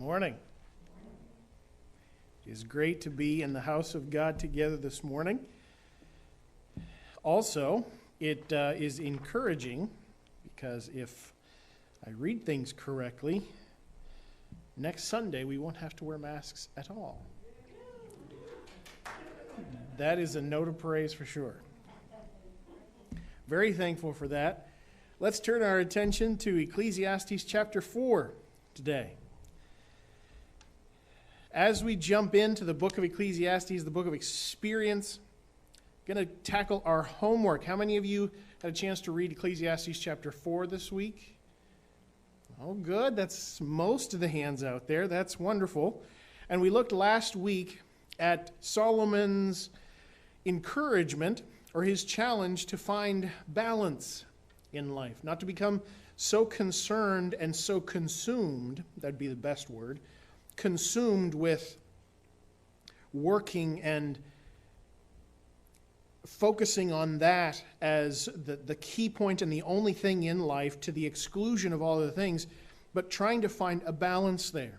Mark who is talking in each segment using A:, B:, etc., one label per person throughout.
A: Morning. It is great to be in the house of God together this morning. Also, it is encouraging because if I read things correctly, next Sunday we won't have to wear masks at all. That is a note of praise for sure. Very thankful for that. Let's turn our attention to Ecclesiastes chapter 4 today. As we jump into the book of Ecclesiastes, the book of experience, I'm going to tackle our homework. How many of you had a chance to read Ecclesiastes chapter 4 this week? Oh, good. That's most of the hands out there. That's wonderful. And we looked last week at Solomon's encouragement or his challenge to find balance in life, not to become so concerned and so consumed, that'd be the best word, consumed with working and focusing on that as the key point and the only thing in life to the exclusion of all other things, but trying to find a balance there.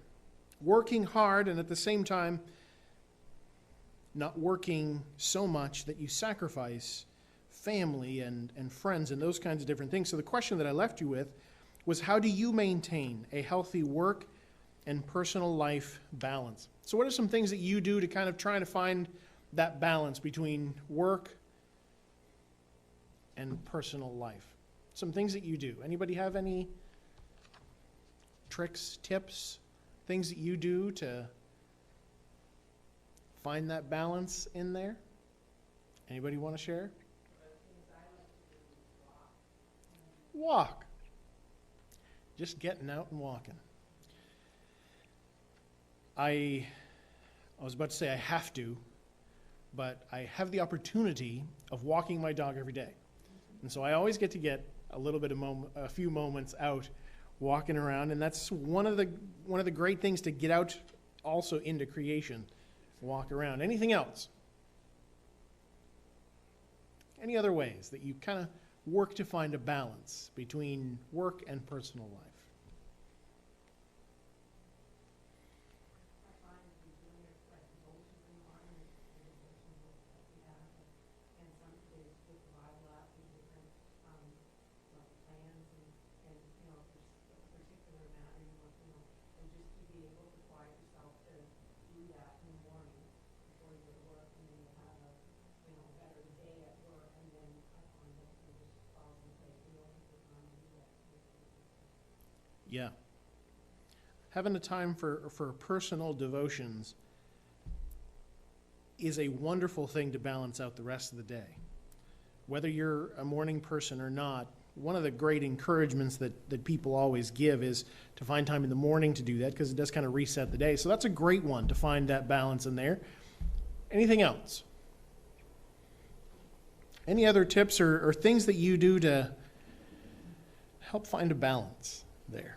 A: Working hard and at the same time not working so much that you sacrifice family and friends and those kinds of different things. So the question that I left you with was, how do you maintain a healthy work and personal life balance? So what are some things that you do to kind of try to find that balance between work and personal life? Some things that you do. Anybody have any tricks, tips, things that you do to find that balance in there? Anybody want to share? Walk. Just getting out and walking. I was about to say I have to, but I have the opportunity of walking my dog every day. And so I always get a little bit of a few moments out walking around, and that's one of the great things to get out also into creation, walk around. Anything else? Any other ways that you kind of work to find a balance between work and personal life? Yeah. Having a time for personal devotions is a wonderful thing to balance out the rest of the day. Whether you're a morning person or not, one of the great encouragements that people always give is to find time in the morning to do that, because it does kind of reset the day. So that's a great one, to find that balance in there. Anything else? Any other tips or things that you do to help find a balance there?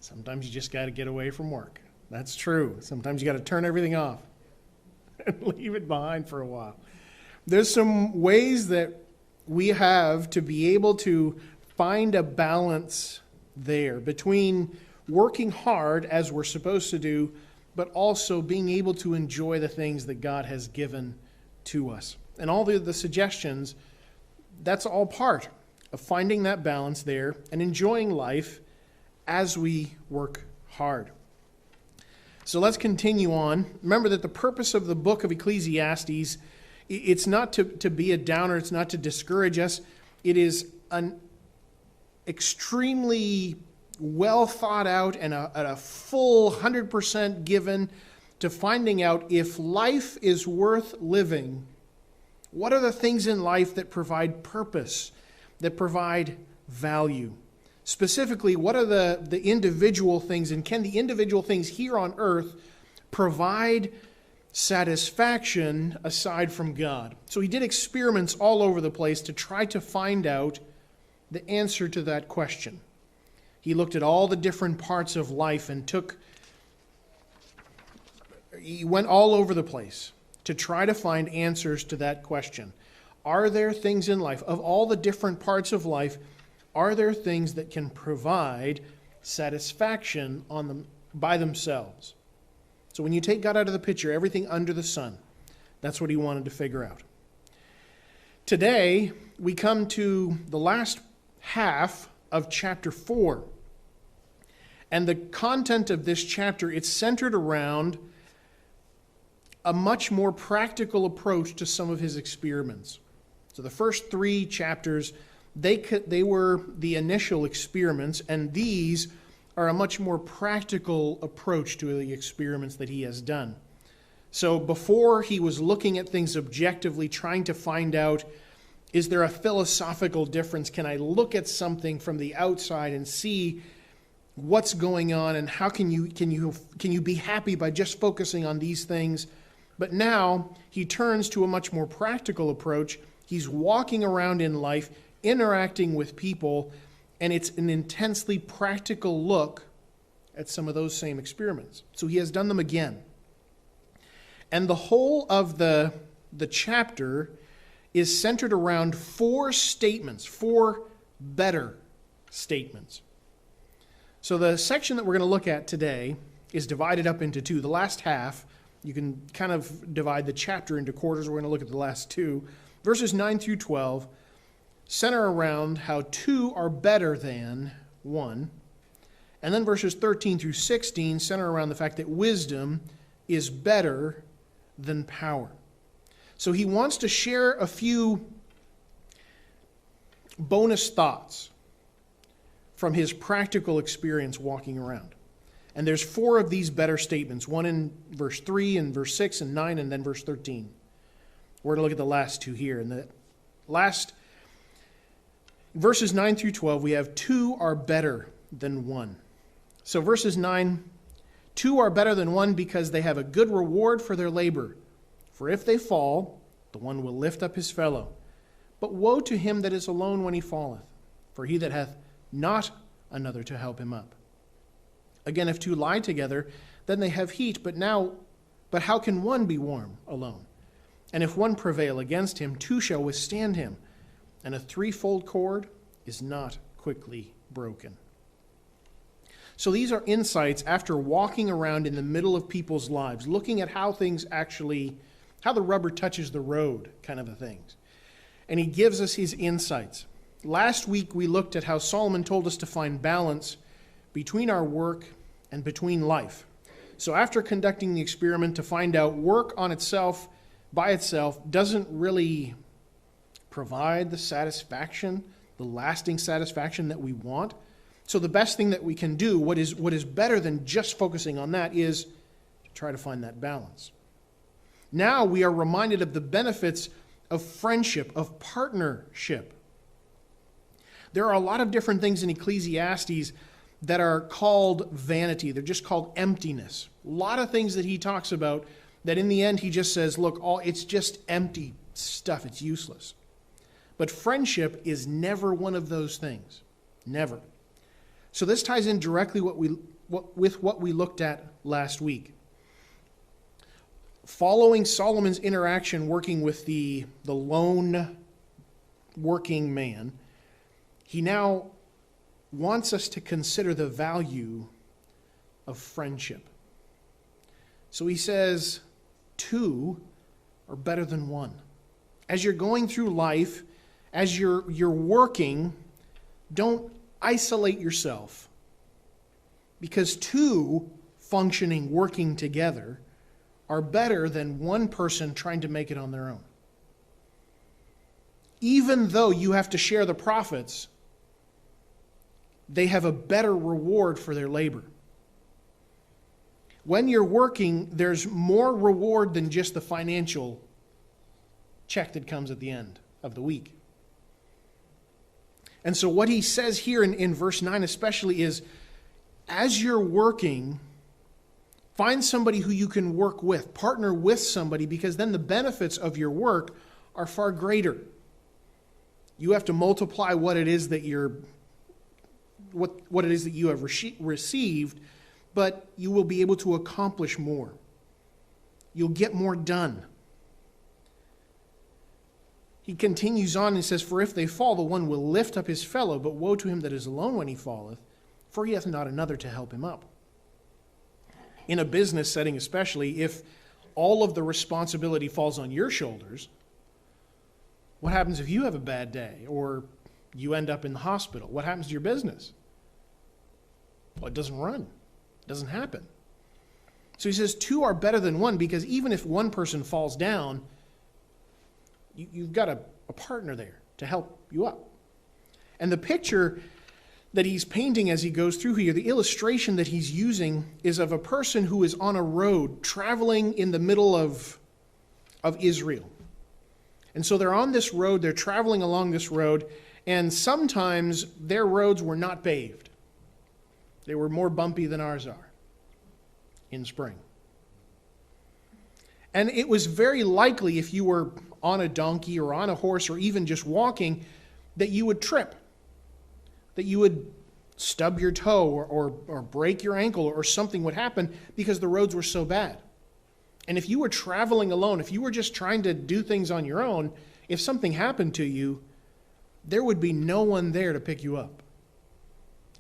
A: Sometimes you just got to get away from work. That's true. Sometimes you got to turn everything off and leave it behind for a while. There's some ways that we have to be able to find a balance there between working hard as we're supposed to do, but also being able to enjoy the things that God has given to us. And all the suggestions, that's all part of finding that balance there and enjoying life as we work hard. So let's continue on. Remember that the purpose of the book of Ecclesiastes, it's not to be a downer, it's not to discourage us. It is an extremely well thought out and a full 100% given to finding out if life is worth living. What are the things in life that provide purpose, that provide value? Specifically, what are the individual things, and can the individual things here on earth provide satisfaction aside from God? So he did experiments all over the place to try to find out the answer to that question. He looked at all the different parts of life and he went all over the place to try to find answers to that question. Are there things in life, of all the different parts of life, are there things that can provide satisfaction on them by themselves? So when you take God out of the picture, everything under the sun, that's what he wanted to figure out. Today, we come to the last half of chapter 4. And the content of this chapter, it's centered around a much more practical approach to some of his experiments. So the first 3 chapters, they were the initial experiments, and these are a much more practical approach to the experiments that he has done. So before he was looking at things objectively, trying to find out, is there a philosophical difference? Can I look at something from the outside and see what's going on, and how can you be happy by just focusing on these things? But now he turns to a much more practical approach. He's walking around in life, interacting with people, and it's an intensely practical look at some of those same experiments. So he has done them again. And the whole of the chapter is centered around 4 statements, 4 better statements. So the section that we're going to look at today is divided up into 2. The last half, you can kind of divide the chapter into quarters. We're going to look at the last 2. Verses 9 through 12 center around how 2 are better than 1. And then verses 13 through 16 center around the fact that wisdom is better than power. So he wants to share a few bonus thoughts from his practical experience walking around. And there's 4 of these better statements, one in verse 3 and verse 6 and 9 and then verse 13. We're going to look at the last 2 here. In the last verses 9 through 12, we have 2 are better than 1. So verses 9, 2 are better than 1 because they have a good reward for their labor. For if they fall, the one will lift up his fellow. But woe to him that is alone when he falleth, for he that hath not another to help him up. Again, if 2 lie together, then they have heat, but how can one be warm alone? And if one prevail against him, 2 shall withstand him. And a 3-fold cord is not quickly broken. So these are insights after walking around in the middle of people's lives, looking at how things actually, how the rubber touches the road, kind of a things. And he gives us his insights. Last week we looked at how Solomon told us to find balance between our work and between life. So after conducting the experiment to find out work on itself, by itself, doesn't really provide the satisfaction, the lasting satisfaction that we want. So the best thing that we can do, what is better than just focusing on that, is to try to find that balance. Now we are reminded of the benefits of friendship, of partnership. There are a lot of different things in Ecclesiastes that are called vanity. They're just called emptiness. A lot of things that he talks about that in the end he just says, look, it's just empty stuff. It's useless. But friendship is never one of those things. Never. So this ties in directly with what we looked at last week. Following Solomon's interaction working with the lone working man, he now wants us to consider the value of friendship. So he says, 2 are better than 1. As you're going through life, as you're working, don't isolate yourself. Because 2 functioning, working together are better than 1 person trying to make it on their own. Even though you have to share the profits, they have a better reward for their labor. When you're working, there's more reward than just the financial check that comes at the end of the week. And so what he says here in verse 9 especially is, as you're working, find somebody who you can work with. Partner with somebody, because then the benefits of your work are far greater. You have to multiply what it is that you have received, but you will be able to accomplish more. You'll get more done. He continues on and says, "For if they fall, the one will lift up his fellow, but woe to him that is alone when he falleth, for he hath not another to help him up." In a business setting especially, if all of the responsibility falls on your shoulders, what happens if you have a bad day or you end up in the hospital? What happens to your business? Well, it doesn't run. It doesn't happen. So he says two are better than one, because even if one person falls down, you've got a partner there to help you up. And the picture that he's painting as he goes through here, the illustration that he's using, is of a person who is on a road traveling in the middle of Israel. And so they're on this road, they're traveling along this road, and sometimes their roads were not paved. They were more bumpy than ours are in spring. And it was very likely, if you were on a donkey or on a horse or even just walking, that you would trip, that you would stub your toe or break your ankle, or something would happen because the roads were so bad. And if you were traveling alone, if you were just trying to do things on your own, if something happened to you, there would be no one there to pick you up.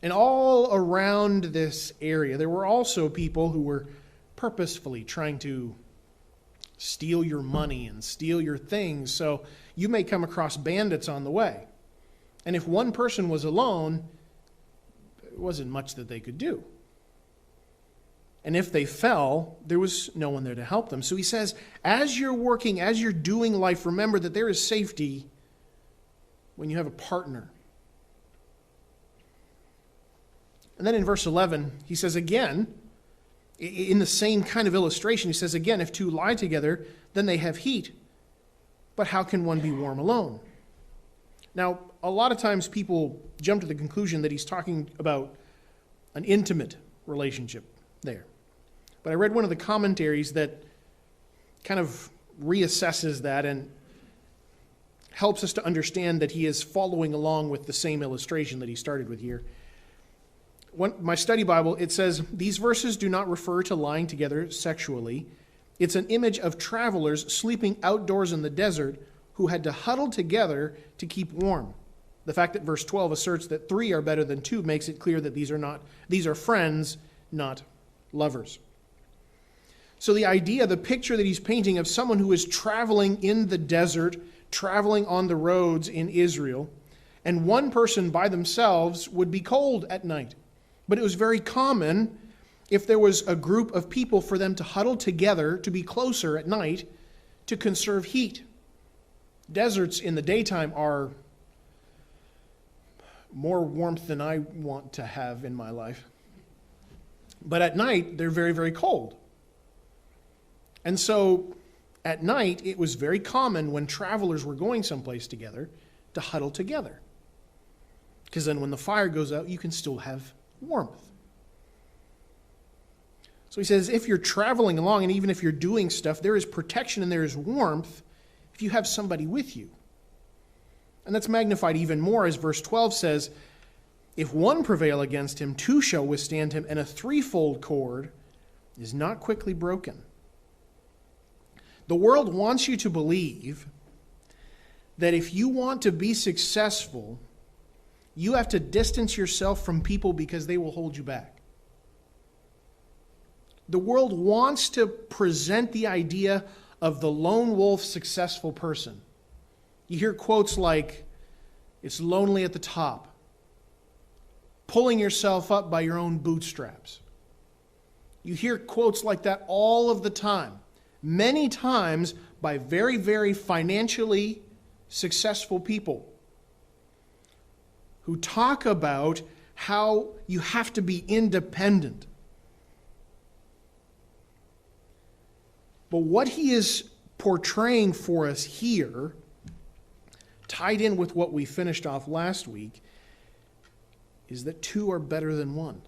A: And all around this area, there were also people who were purposefully trying to steal your money and steal your things. So you may come across bandits on the way. And if one person was alone, there wasn't much that they could do. And if they fell, there was no one there to help them. So he says, as you're working, as you're doing life, remember that there is safety when you have a partner. And then in verse 11, he says again, in the same kind of illustration, he says again, if two lie together, then they have heat. But how can one be warm alone? Now, a lot of times people jump to the conclusion that he's talking about an intimate relationship there. But I read one of the commentaries that kind of reassesses that and helps us to understand that he is following along with the same illustration that he started with here. My study Bible, it says, these verses do not refer to lying together sexually. It's an image of travelers sleeping outdoors in the desert who had to huddle together to keep warm. The fact that verse 12 asserts that three are better than two makes it clear that these are friends, not lovers. So the idea, the picture that he's painting of someone who is traveling in the desert, traveling on the roads in Israel, and one person by themselves would be cold at night. But it was very common, if there was a group of people, for them to huddle together to be closer at night to conserve heat. Deserts in the daytime are more warmth than I want to have in my life. But at night, they're very, very cold. And so at night, it was very common when travelers were going someplace together to huddle together. Because then when the fire goes out, you can still have warmth. So he says, if you're traveling along and even if you're doing stuff, there is protection and there is warmth if you have somebody with you. And that's magnified even more as verse 12 says, if one prevail against him, two shall withstand him, and a threefold cord is not quickly broken. The world wants you to believe that if you want to be successful, you have to distance yourself from people because they will hold you back. The world wants to present the idea of the lone wolf successful person. You hear quotes like, it's lonely at the top, pulling yourself up by your own bootstraps. You hear quotes like that all of the time, many times by very, very financially successful people who talk about how you have to be independent. But what he is portraying for us here, tied in with what we finished off last week, is that two are better than one.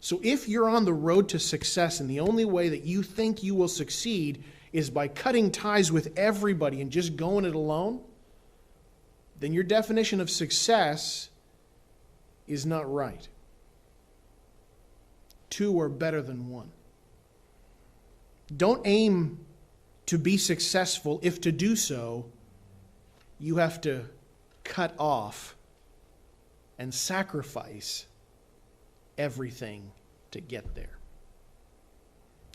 A: So if you're on the road to success and the only way that you think you will succeed is by cutting ties with everybody and just going it alone, then your definition of success is not right. Two are better than one. Don't aim to be successful, if to do so, you have to cut off and sacrifice everything to get there.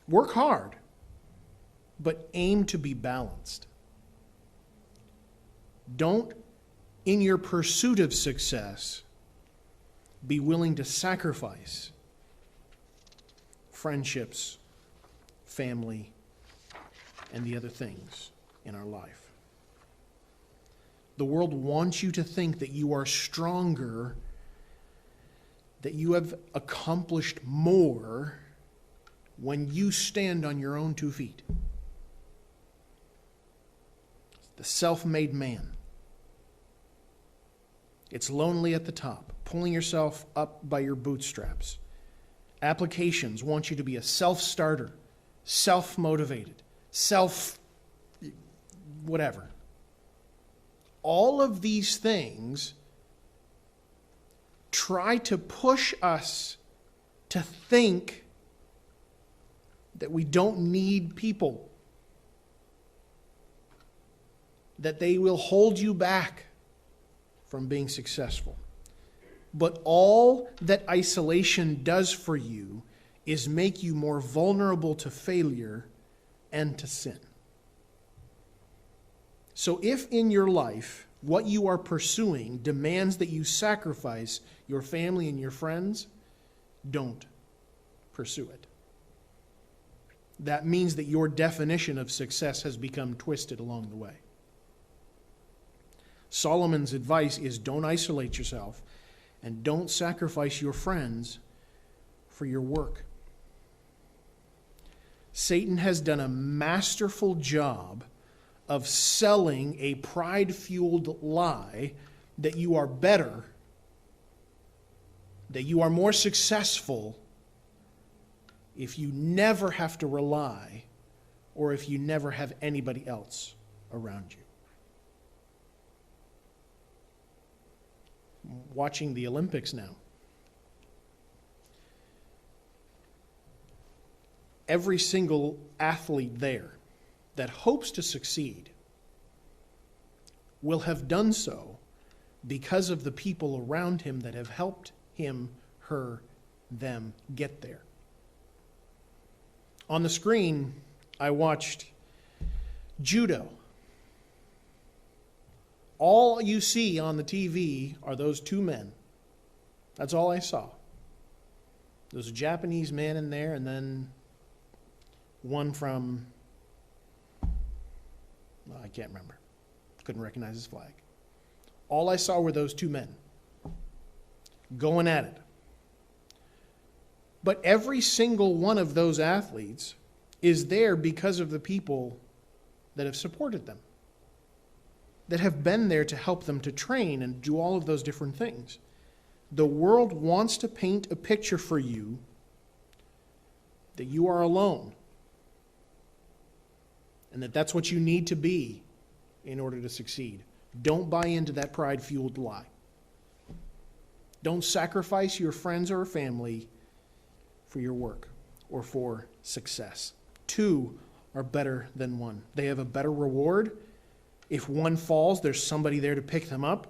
A: Work hard, but aim to be balanced. Don't, in your pursuit of success, be willing to sacrifice friendships, family, and the other things in our life. The world wants you to think that you are stronger, that you have accomplished more when you stand on your own 2 feet. The self-made man. It's lonely at the top, pulling yourself up by your bootstraps. Applications want you to be a self-starter, self-motivated, whatever. All of these things try to push us to think that we don't need people, that they will hold you back from being successful. But all that isolation does for you is make you more vulnerable to failure and to sin. So if in your life what you are pursuing demands that you sacrifice your family and your friends, don't pursue it. That means that your definition of success has become twisted along the way. Solomon's advice is don't isolate yourself and don't sacrifice your friends for your work. Satan has done a masterful job of selling a pride-fueled lie that you are better, that you are more successful if you never have to rely or if you never have anybody else around you. Watching the Olympics now. Every single athlete there that hopes to succeed will have done so because of the people around him that have helped him, her, them get there. On the screen, I watched judo. All you see on the TV are those 2 men. That's all I saw. There's a Japanese man in there and then one from, well, I can't remember. Couldn't recognize his flag. All I saw were those 2 men going at it. But every single one of those athletes is there because of the people that have supported them, that have been there to help them to train and do all of those different things. The world wants to paint a picture for you that you are alone and that that's what you need to be in order to succeed. Don't buy into that pride-fueled lie. Don't sacrifice your friends or family for your work or for success. 2 are better than 1. They have a better reward. If one falls, there's somebody there to pick them up.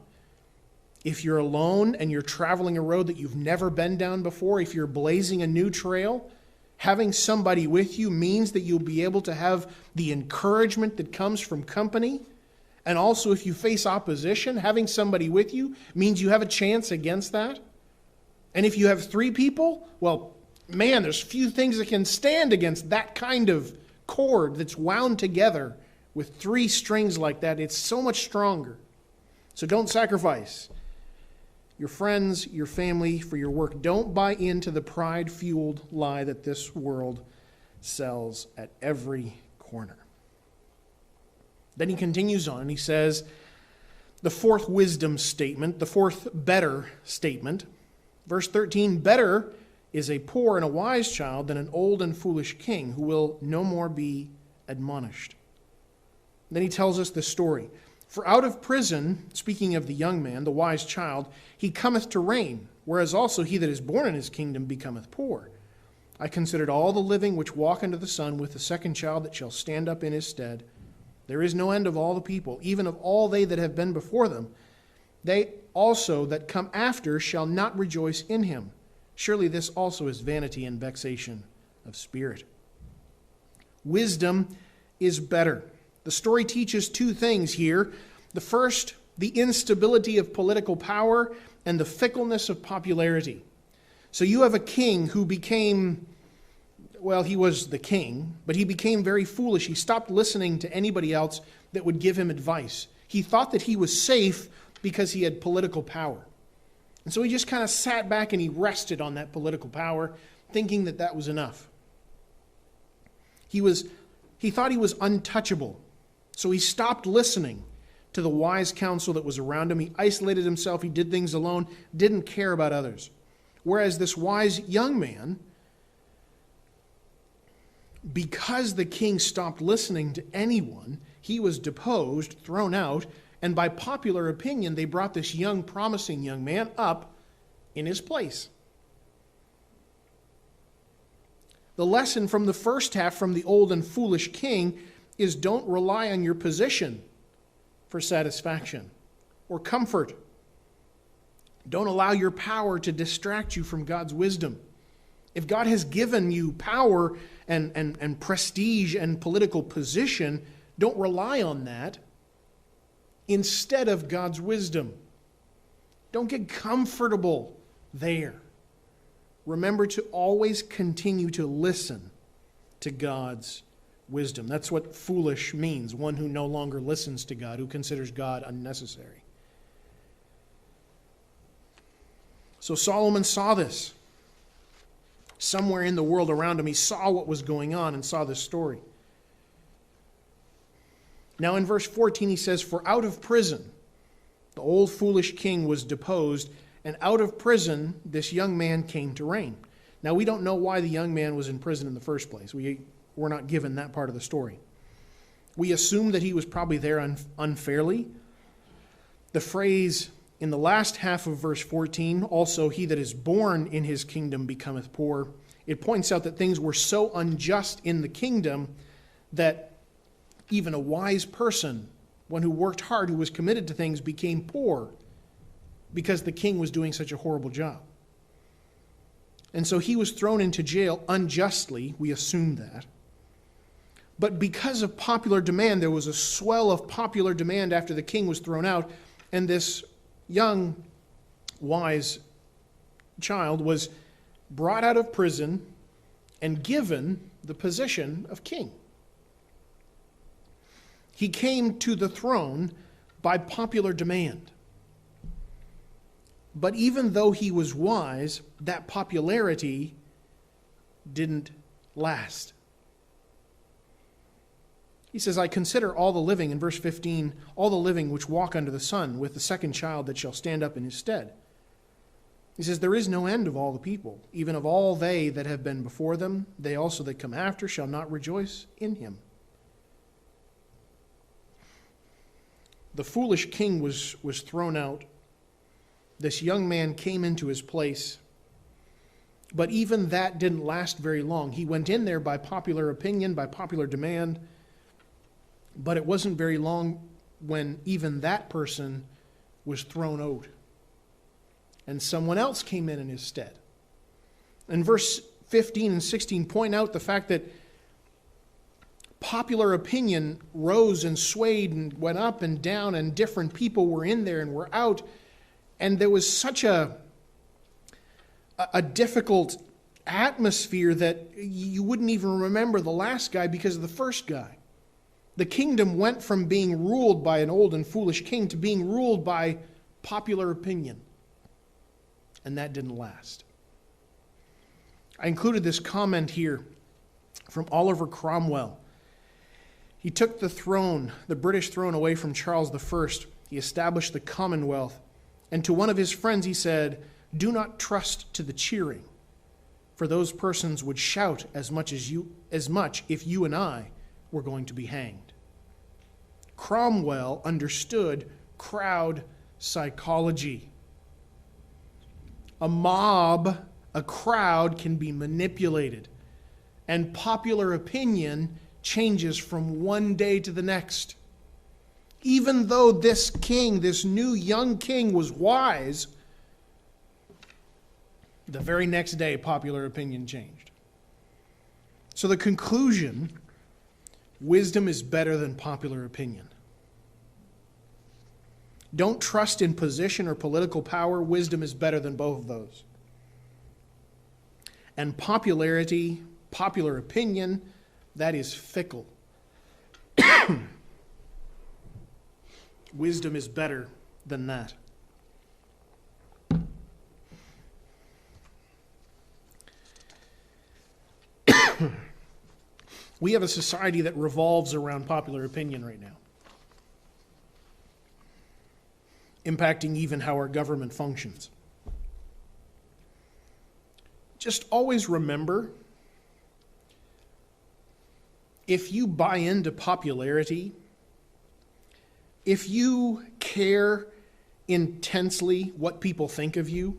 A: If you're alone and you're traveling a road that you've never been down before, if you're blazing a new trail, having somebody with you means that you'll be able to have the encouragement that comes from company. And also, if you face opposition, having somebody with you means you have a chance against that. And if you have 3 people, well, man, there's few things that can stand against that kind of cord that's wound together with 3 strings like that. It's so much stronger. So don't sacrifice your friends, your family for your work. Don't buy into the pride-fueled lie that this world sells at every corner. Then he continues on and he says, the 4th wisdom statement, the 4th better statement, verse 13, better is a poor and a wise child than an old and foolish king who will no more be admonished. Then he tells us this story. For out of prison, speaking of the young man, the wise child, he cometh to reign, whereas also he that is born in his kingdom becometh poor. I considered all the living which walk under the sun, with the second child that shall stand up in his stead. There is no end of all the people, even of all they that have been before them. They also that come after shall not rejoice in him. Surely this also is vanity and vexation of spirit. Wisdom is better. The story teaches two things here. The first, the instability of political power and the fickleness of popularity. So you have a king who became, well, he was the king, but he became very foolish. He stopped listening to anybody else that would give him advice. He thought that he was safe because he had political power. And so he just kind of sat back and he rested on that political power, thinking that that was enough. He thought he was untouchable. So he stopped listening to the wise counsel that was around him. He isolated himself. He did things alone, didn't care about others. Whereas this wise young man, because the king stopped listening to anyone, he was deposed, thrown out, and by popular opinion, they brought this young, promising young man up in his place. The lesson from the first half from the old and foolish king is don't rely on your position for satisfaction or comfort. Don't allow your power to distract you from God's wisdom. If God has given you power and prestige and political position, don't rely on that instead of God's wisdom. Don't get comfortable there. Remember to always continue to listen to God's wisdom. That's what foolish means, one who no longer listens to God, who considers God unnecessary. So Solomon saw this. Somewhere in the world around him, he saw what was going on and saw this story. Now in verse 14 he says, "For out of prison the old foolish king was deposed, and out of prison this young man came to reign." Now we don't know why the young man was in prison in the first place. We're not given that part of the story. We assume that he was probably there unfairly. The phrase in the last half of verse 14, also he that is born in his kingdom becometh poor, it points out that things were so unjust in the kingdom that even a wise person, one who worked hard, who was committed to things, became poor because the king was doing such a horrible job. And so he was thrown into jail unjustly, we assume that. But because of popular demand, there was a swell of popular demand after the king was thrown out, and this young, wise child was brought out of prison and given the position of king. He came to the throne by popular demand. But even though he was wise, that popularity didn't last. He says, "I consider all the living," in verse 15, "all the living which walk under the sun, with the second child that shall stand up in his stead." He says, "There is no end of all the people, even of all they that have been before them. They also that come after shall not rejoice in him." The foolish king was thrown out. This young man came into his place. But even that didn't last very long. He went in there by popular opinion, by popular demand. But it wasn't very long when even that person was thrown out. And someone else came in his stead. And verse 15 and 16 point out the fact that popular opinion rose and swayed and went up and down, and different people were in there and were out. And there was such a difficult atmosphere that you wouldn't even remember the last guy because of the first guy. The kingdom went from being ruled by an old and foolish king to being ruled by popular opinion. And that didn't last. I included this comment here from Oliver Cromwell. He took the throne, the British throne, away from Charles I. He established the Commonwealth. And to one of his friends he said, "Do not trust to the cheering, for those persons would shout as much if you and I were going to be hanged." Cromwell understood crowd psychology. A mob A crowd can be manipulated, and popular opinion changes from one day to the next. Even though this king, this new young king, was wise, the very next day popular opinion changed. So the conclusion, wisdom is better than popular opinion. Don't trust in position or political power. Wisdom is better than both of those. And popularity, popular opinion, that is fickle. Wisdom is better than that. We have a society that revolves around popular opinion right now, impacting even how our government functions. Just always remember, if you buy into popularity, if you care intensely what people think of you,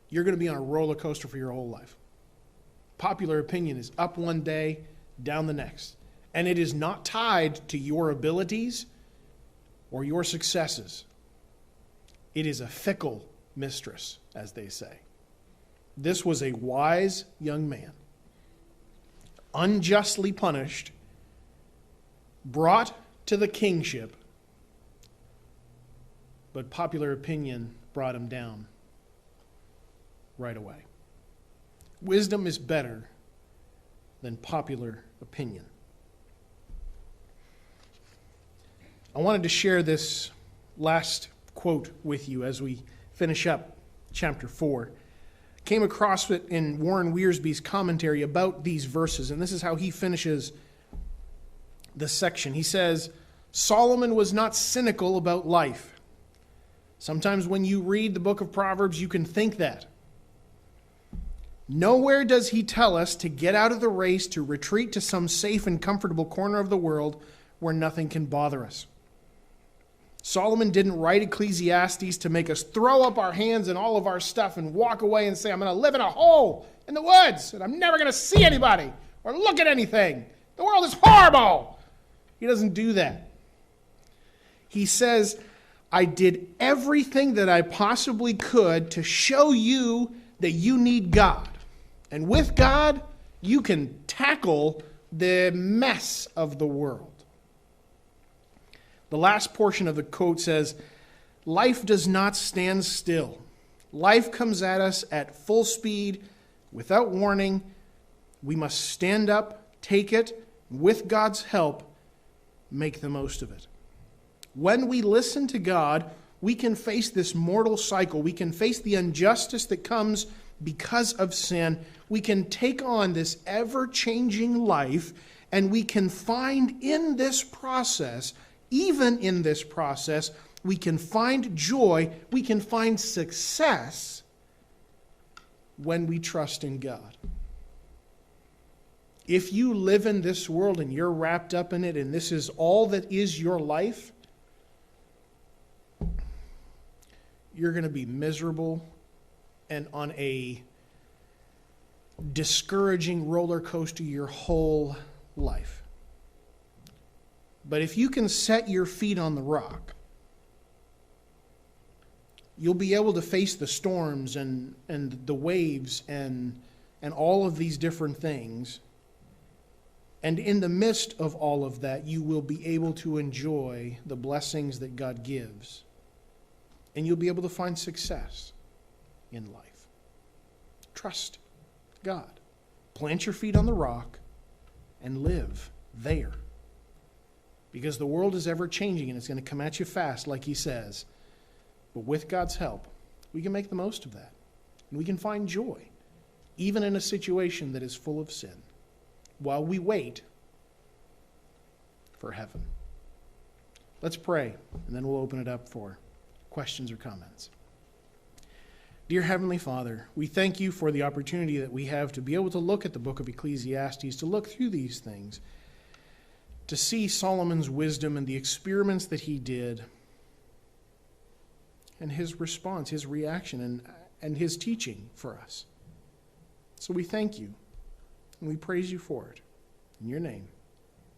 A: you're going to be on a roller coaster for your whole life. Popular opinion is up one day, down the next. And it is not tied to your abilities or your successes. It is a fickle mistress, as they say. This was a wise young man, unjustly punished, brought to the kingship, but popular opinion brought him down right away. Wisdom is better than popular opinion. I wanted to share this last quote with you as we finish up chapter 4. Came across it in Warren Wiersbe's commentary about these verses, and this is how he finishes the section. He says, Solomon was not cynical about life. Sometimes when you read the book of Proverbs, you can think that. Nowhere does he tell us to get out of the race, to retreat to some safe and comfortable corner of the world where nothing can bother us. Solomon didn't write Ecclesiastes to make us throw up our hands and all of our stuff and walk away and say, I'm going to live in a hole in the woods and I'm never going to see anybody or look at anything. The world is horrible. He doesn't do that. He says, I did everything that I possibly could to show you that you need God. And with God, you can tackle the mess of the world. The last portion of the quote says, life does not stand still. Life comes at us at full speed, without warning. We must stand up, take it, with God's help, make the most of it. When we listen to God, we can face this mortal cycle. We can face the injustice that comes because of sin. We can take on this ever-changing life, and we can find in this process, even in this process, we can find joy, we can find success when we trust in God. If you live in this world and you're wrapped up in it and this is all that is your life, you're going to be miserable and on a discouraging roller coaster your whole life. But if you can set your feet on the rock, you'll be able to face the storms and the waves and all of these different things. And in the midst of all of that, you will be able to enjoy the blessings that God gives. And you'll be able to find success in life. Trust God. Plant your feet on the rock and live there. Because the world is ever changing and it's going to come at you fast, like he says. But with God's help, we can make the most of that. And we can find joy, even in a situation that is full of sin, while we wait for heaven. Let's pray, and then we'll open it up for questions or comments. Dear Heavenly Father, we thank you for the opportunity that we have to be able to look at the book of Ecclesiastes, to look through these things, to see Solomon's wisdom and the experiments that he did, and his response, his reaction. and his teaching for us. So we thank you, and we praise you for it. In your name.